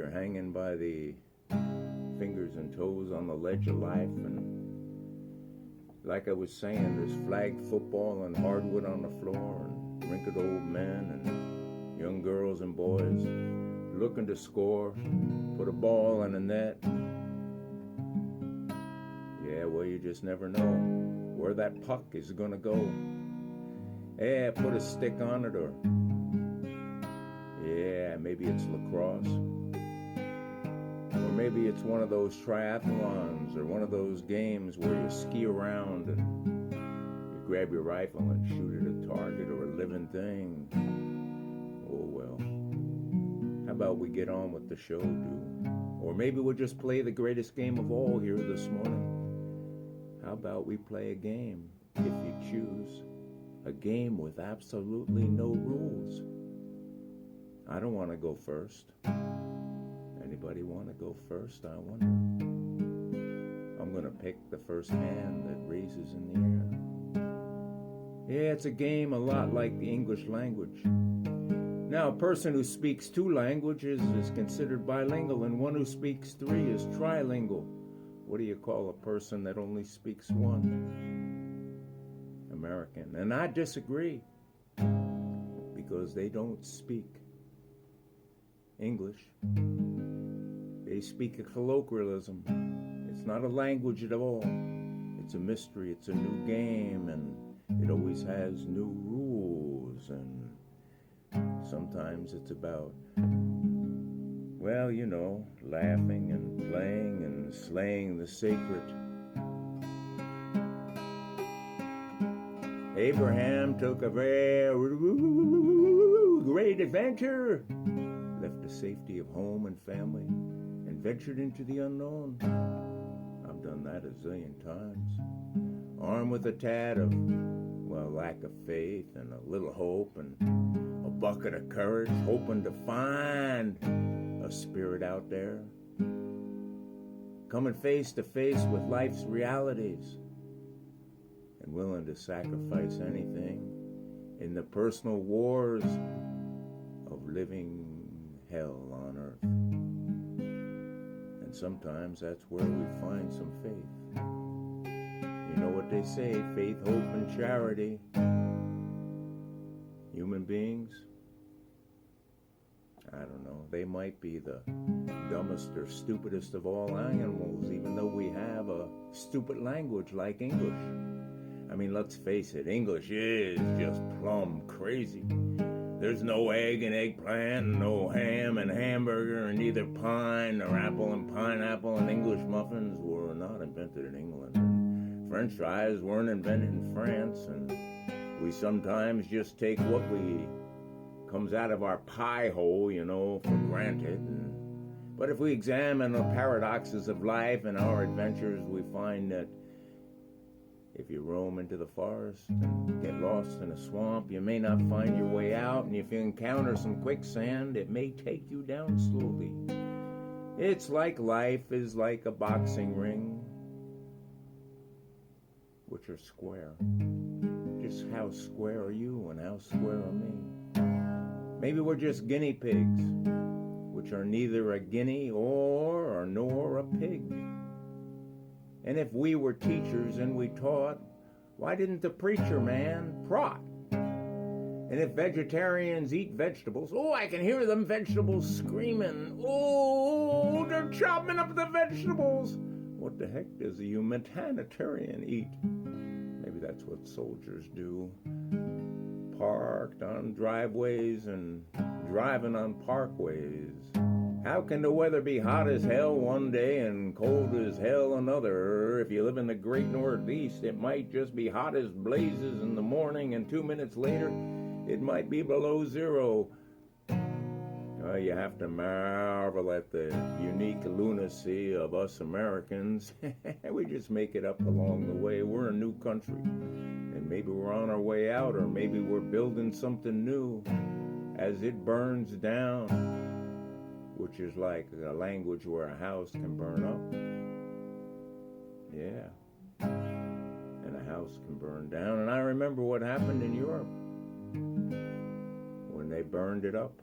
You're hanging by the fingers and toes on the ledge of life, and like I was saying, there's flag football and hardwood on the floor, and wrinkled old men and young girls and boys looking to score, put a ball in a net. Yeah, well, you just never know where that puck is gonna go. Yeah, put a stick on it, or yeah, maybe it's lacrosse. Or maybe it's one of those triathlons, or one of those games where you ski around and you grab your rifle and shoot at a target or a living thing. Oh well. How about we get on with the show, dude? Or maybe we'll just play the greatest game of all here this morning. How about we play a game, if you choose? A game with absolutely no rules. I don't want to go first. Anybody want to go first, I wonder? I'm going to pick the first hand that raises in the air. Yeah, it's a game a lot like the English language. Now, a person who speaks 2 languages is considered bilingual, and one who speaks 3 is trilingual. What do you call a person that only speaks 1? American. And I disagree, because they don't speak English. They speak a colloquialism. It's not a language at all. It's a mystery. It's a new game, and it always has new rules, and sometimes it's about, well, you know, laughing and playing and slaying the sacred. Abraham took a very great adventure, left the safety of home and family, and ventured into the unknown. I've done that a zillion times. Armed with a tad of, well, lack of faith and a little hope and a bucket of courage, hoping to find a spirit out there. Coming face to face with life's realities, and willing to sacrifice anything in the personal wars of living hell on earth. And sometimes that's where we find some faith. You know what they say, faith, hope, and charity. Human beings, I don't know, they might be the dumbest or stupidest of all animals, even though we have a stupid language like English. I mean, let's face it, English is just plumb crazy. There's no egg and eggplant, no ham and hamburger, and neither pine nor apple and pineapple, and English muffins were not invented in England. And French fries weren't invented in France, and we sometimes just take what comes out of our pie hole, you know, for granted. But if we examine the paradoxes of life and our adventures, we find that if you roam into the forest and get lost in a swamp, you may not find your way out, and if you encounter some quicksand, it may take you down slowly. It's like life is like a boxing ring, which are square. Just how square are you and how square are me? Maybe we're just guinea pigs, which are neither a guinea or nor a pig. And if we were teachers and we taught, why didn't the preacher man prot? And if vegetarians eat vegetables, oh, I can hear them vegetables screaming. Oh, they're chopping up the vegetables. What the heck does a humanitarian eat? Maybe that's what soldiers do. Parked on driveways and driving on parkways. How can the weather be hot as hell one day and cold as hell another? If you live in the great Northeast, it might just be hot as blazes in the morning, and 2 minutes later, it might be below zero. You have to marvel at the unique lunacy of us Americans. We just make it up along the way. We're a new country, and maybe we're on our way out, or maybe we're building something new as it burns down, which is like a language where a house can burn up. Yeah. And a house can burn down. And I remember what happened in Europe when they burned it up.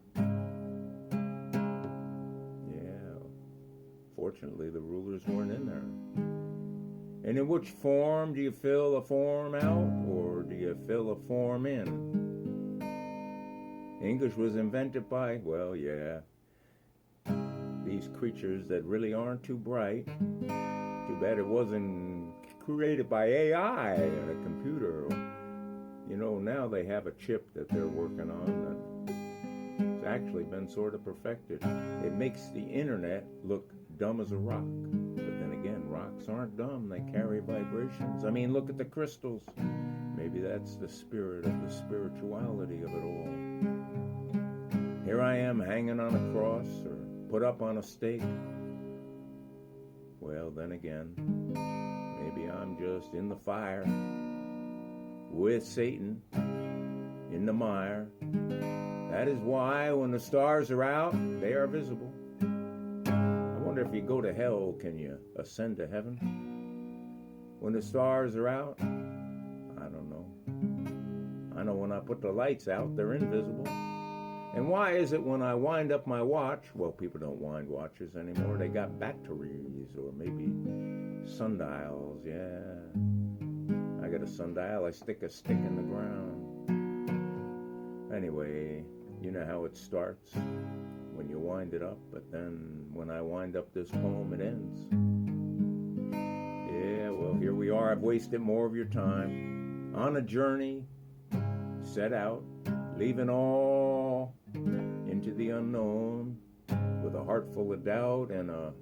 Yeah. unfortunately, the rulers weren't in there. And in which form do you fill a form out, or do you fill a form in? English was invented by, well, yeah, these creatures that really aren't too bright. Too bad it wasn't created by AI or a computer. You know, now they have a chip that they're working on that's actually been sort of perfected. It makes the internet look dumb as a rock. But then again, rocks aren't dumb. They carry vibrations. I mean, look at the crystals. Maybe that's the spirit of the spirituality of it all. Here I am hanging on a cross or put up on a stake. Well, then again, maybe I'm just in the fire with Satan in the mire. That is why when the stars are out, they are visible. I wonder if you go to hell, can you ascend to heaven? When the stars are out, I don't know. I know when I put the lights out, they're invisible. And why is it when I wind up my watch, well, people don't wind watches anymore, they got batteries or maybe sundials, yeah. I got a sundial, I stick a stick in the ground. Anyway, you know how it starts when you wind it up, but then when I wind up this poem, it ends. Yeah, well, here we are. I've wasted more of your time on a journey, set out, leaving all into the unknown with a heart full of doubt and a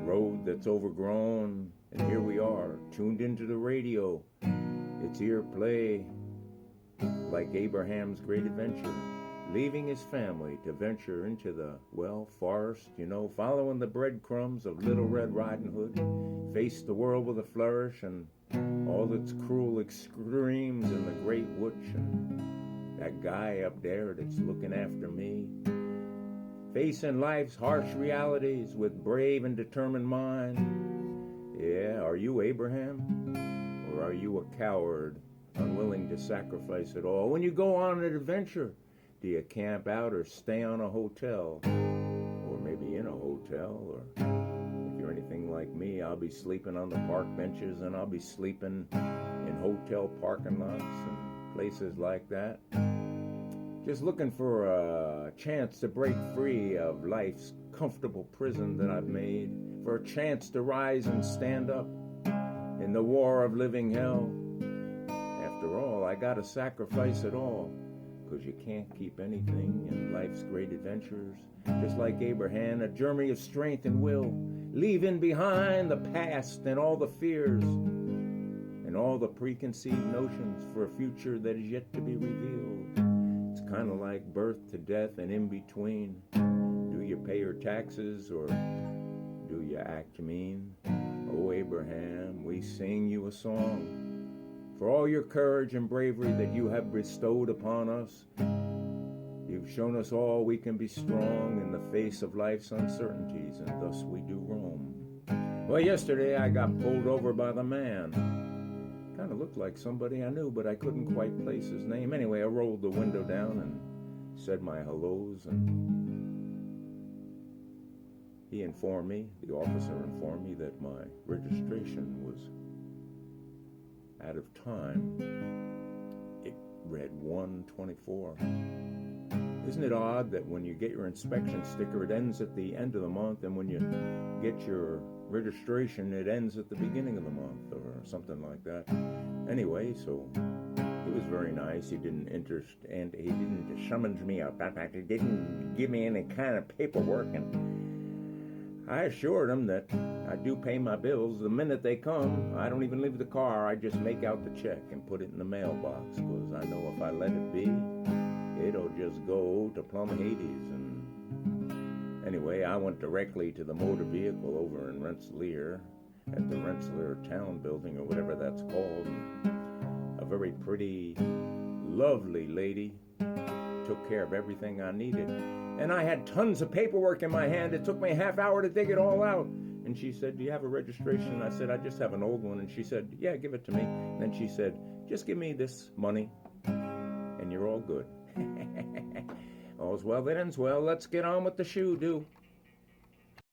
road that's overgrown. And here we are, tuned into the radio. It's ear play, like Abraham's great adventure, leaving his family to venture into the, well, forest, you know, following the breadcrumbs of Little Red Riding Hood, face the world with a flourish and all its cruel extremes and the great witch and that guy up there that's looking after me, facing life's harsh realities with brave and determined mind. Yeah, are you Abraham? Or are you a coward, unwilling to sacrifice it all? When you go on an adventure, do you camp out or stay on a hotel? Or maybe in a hotel? Or if you're anything like me, I'll be sleeping on the park benches and I'll be sleeping in hotel parking lots and places like that. Just looking for a chance to break free of life's comfortable prison that I've made, for a chance to rise and stand up in the war of living hell. After all, I gotta sacrifice it all, 'cause you can't keep anything in life's great adventures. Just like Abraham, a journey of strength and will, leaving behind the past and all the fears and all the preconceived notions for a future that is yet to be revealed. It's kind of like birth to death and in between. Do you pay your taxes or do you act mean? Oh, Abraham, we sing you a song for all your courage and bravery that you have bestowed upon us. You've shown us all we can be strong in the face of life's uncertainties, and thus we do roam. Well, yesterday I got pulled over by the man. Kind of looked like somebody I knew, but I couldn't quite place his name. Anyway, I rolled the window down and said my hellos, and he informed me, the officer informed me, that my registration was out of time. It read 1/24. Isn't it odd that when you get your inspection sticker, it ends at the end of the month, and when you get your registration, it ends at the beginning of the month, or something like that. Anyway, so he was very nice. He didn't he didn't summons me up. He didn't give me any kind of paperwork, and I assured him that I do pay my bills the minute they come. I don't even leave the car. I just make out the check and put it in the mailbox, because I know if I let it be, it'll just go to plumb Hades. And anyway, I went directly to the motor vehicle over in Rensselaer, at the Rensselaer Town Building, or whatever that's called. And a very pretty, lovely lady took care of everything I needed. And I had tons of paperwork in my hand. It took me a half hour to dig it all out. And she said, "Do you have a registration?" I said, "I just have an old one." And she said, "Yeah, give it to me." And then she said, "Just give me this money and you're all good." All's well that ends well. Let's get on with the shoe-do.